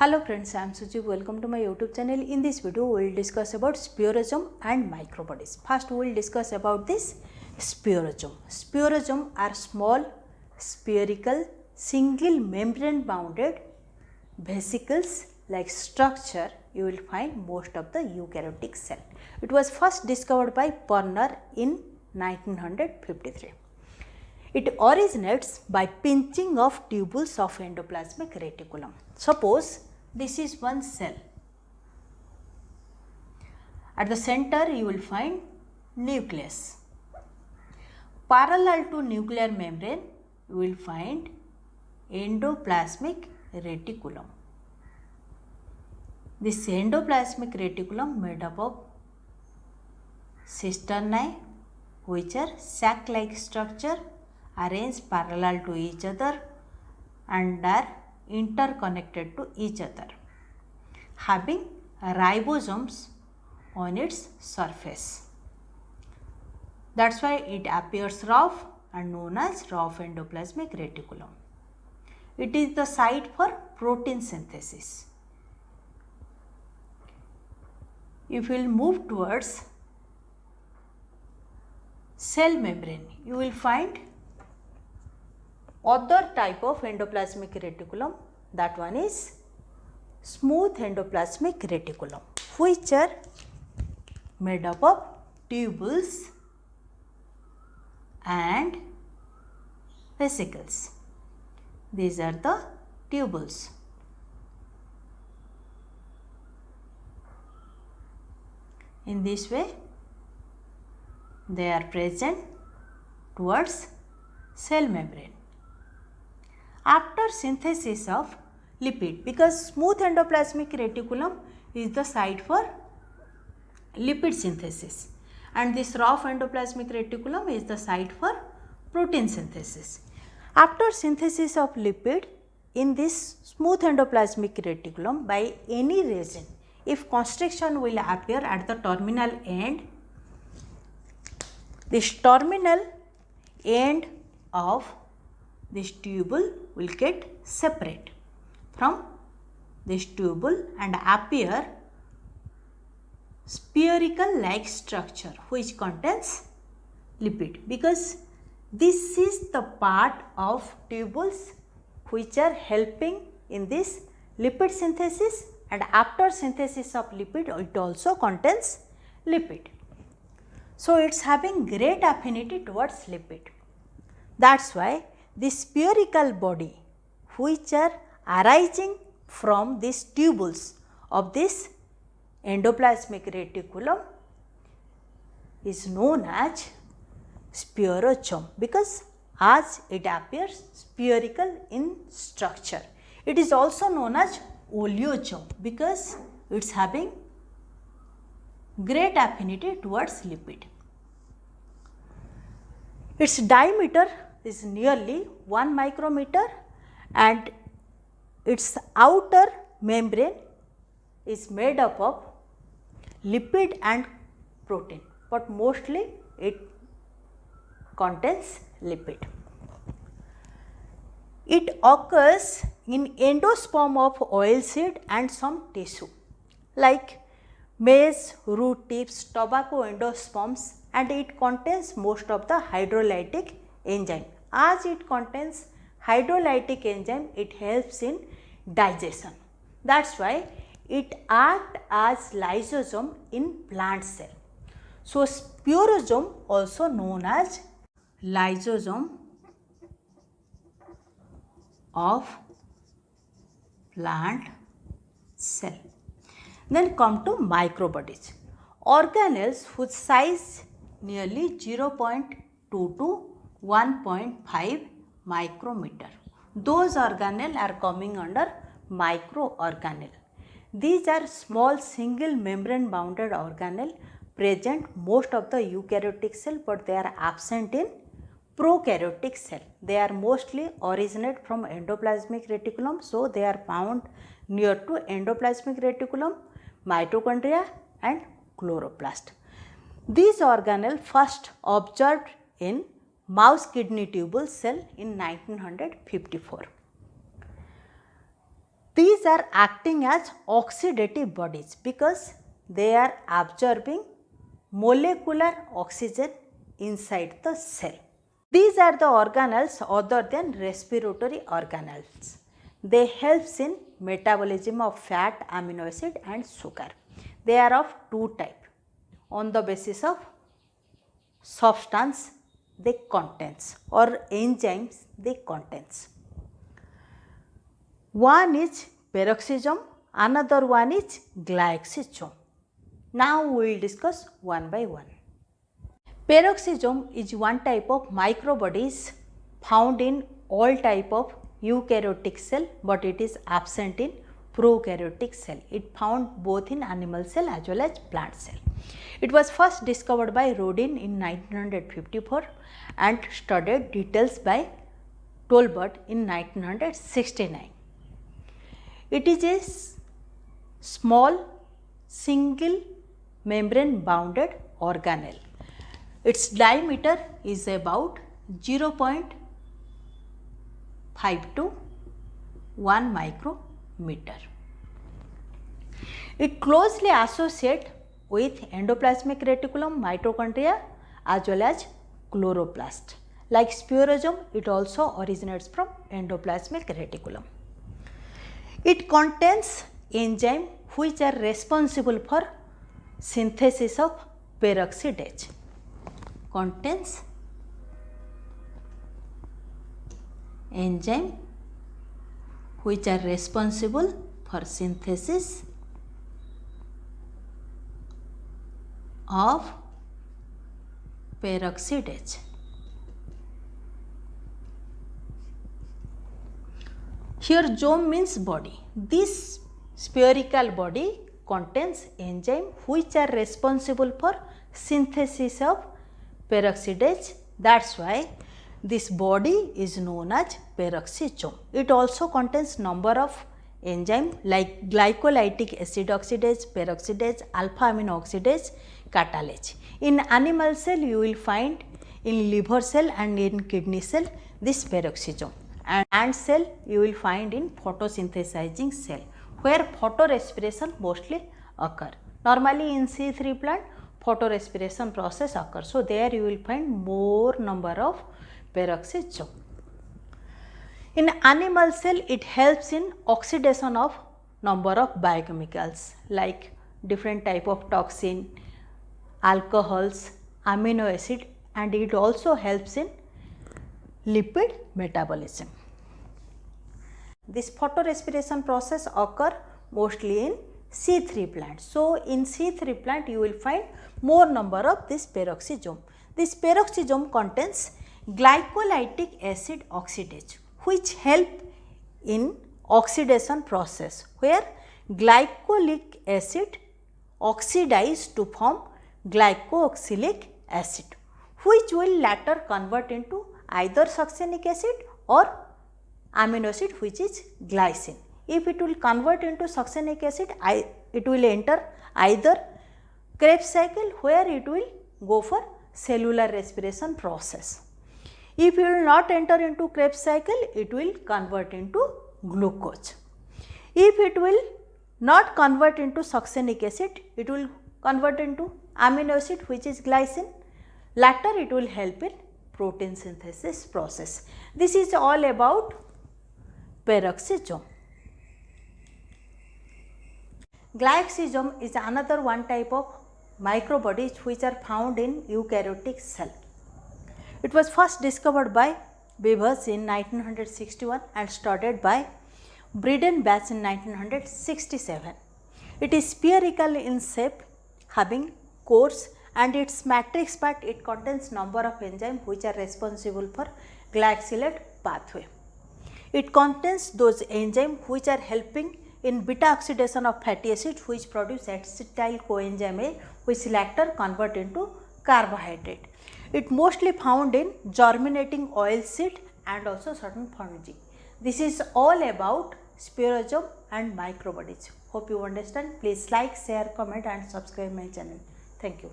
Hello friends, I am Suji. Welcome to my YouTube channel. In this video, we will discuss about spherosome and microbodies. First, we will discuss about this spherosome. Spherosome are small, spherical, single membrane bounded vesicles like structure you will find most of the eukaryotic cell. It was first discovered by Perner in 1953. It originates by pinching of tubules of endoplasmic reticulum. Suppose this is one cell. At the center you will find nucleus. Parallel to nuclear membrane you will find endoplasmic reticulum. This endoplasmic reticulum made up of cisternae, which are sac-like structure arranged parallel to each other and are interconnected to each other, having ribosomes on its surface. That's why it appears rough and known as rough endoplasmic reticulum. It is the site for protein synthesis. If we will move towards cell membrane, you will find other type of endoplasmic reticulum. That one is smooth endoplasmic reticulum, which are made up of tubules and vesicles. These are the tubules. In this way, they are present towards cell membrane. After synthesis of lipid, because smooth endoplasmic reticulum is the site for lipid synthesis and this rough endoplasmic reticulum is the site for protein synthesis. After synthesis of lipid in this smooth endoplasmic reticulum by any reason, if constriction will appear at the terminal end, this terminal end of this tubule will get separate from this tubule and appear spherical like structure which contains lipid, because this is the part of tubules which are helping in this lipid synthesis, and after synthesis of lipid it also contains lipid. So it is having great affinity towards lipid. That is why this spherical body which are arising from these tubules of this endoplasmic reticulum is known as spherosome, because as it appears spherical in structure. It is also known as oleosome because it is having great affinity towards lipid. Its diameter is nearly 1 micrometer and its outer membrane is made up of lipid and protein, but mostly it contains lipid. It occurs in endosperm of oilseed and some tissue like maize, root tips, tobacco endosperms, and it contains most of the hydrolytic enzyme. As it contains hydrolytic enzyme, it helps in digestion. That is why it acts as lysosome in plant cell. So spherosome also known as lysosome of plant cell. Then come to microbodies. Organelles whose size nearly 0.2 to 1.5 micrometer. Those organelles are coming under microorganelle. These are small single membrane bounded organelle present most of the eukaryotic cell, but they are absent in prokaryotic cell. They are mostly originate from endoplasmic reticulum, so they are found near to endoplasmic reticulum, mitochondria and chloroplast. These organelles first observed in mouse kidney tubule cell in 1954. These are acting as oxidative bodies because they are absorbing molecular oxygen inside the cell. These are the organelles other than respiratory organelles. They help in metabolism of fat, amino acid and sugar. They are of two types on the basis of substance they contains or enzymes they contains. One is peroxisome, another one is glycosome. Now we will discuss one by one. Peroxisome is one type of microbodies found in all type of eukaryotic cell, but it is absent in prokaryotic cell. It found both in animal cell as well as plant cell. It was first discovered by Rodin in 1954 and studied details by Tolbert in 1969. It is a small single membrane bounded organelle. Its diameter is about 0.5 to 1 micrometer. It closely associates with endoplasmic reticulum, mitochondria as well as chloroplast. Like spirosome, it also originates from endoplasmic reticulum. It contains enzymes which are responsible for synthesis of peroxidase. Contains enzyme which are responsible for synthesis of peroxidase. Here zome means body. This spherical body contains enzyme which are responsible for synthesis of peroxidase. That's why this body is known as peroxisome. It also contains number of enzymes like glycolytic acid oxidase, peroxidase, alpha amino oxidase, catalase. In animal cell you will find in liver cell and in kidney cell this peroxisome, and plant cell you will find in photosynthesizing cell where photorespiration mostly occur. Normally in C3 plant photorespiration process occurs. So, there you will find more number of peroxisome. In animal cell it helps in oxidation of number of biochemicals like different type of toxin, alcohols, amino acid, and it also helps in lipid metabolism. This photorespiration process occur mostly in C3 plant. So, in C3 plant you will find more number of this peroxisome. This peroxisome contains glycolytic acid oxidase which help in oxidation process where glycolic acid oxidize to form glycoxylic acid which will later convert into either succinic acid or amino acid which is glycine. If it will convert into succinic acid, it will enter either Krebs cycle where it will go for cellular respiration process. If it will not enter into Krebs cycle, it will convert into glucose. If it will not convert into succinic acid, it will convert into amino acid which is glycine. Later it will help in protein synthesis process. This is all about peroxisome. Glycosome is another one type of microbodies which are found in eukaryotic cell. It was first discovered by Beavers in 1961 and studied by Breeden-Bach in 1967. It is spherical in shape, having cores, and its matrix part it contains number of enzymes which are responsible for glycylate pathway. It contains those enzymes which are helping in beta oxidation of fatty acid which produce acetyl coenzyme A which later convert into carbohydrate. It mostly found in germinating oil seed and also certain fungi. This is all about spirosome and microbodies. Hope you understand. Please like, share, comment and subscribe my channel. Thank you.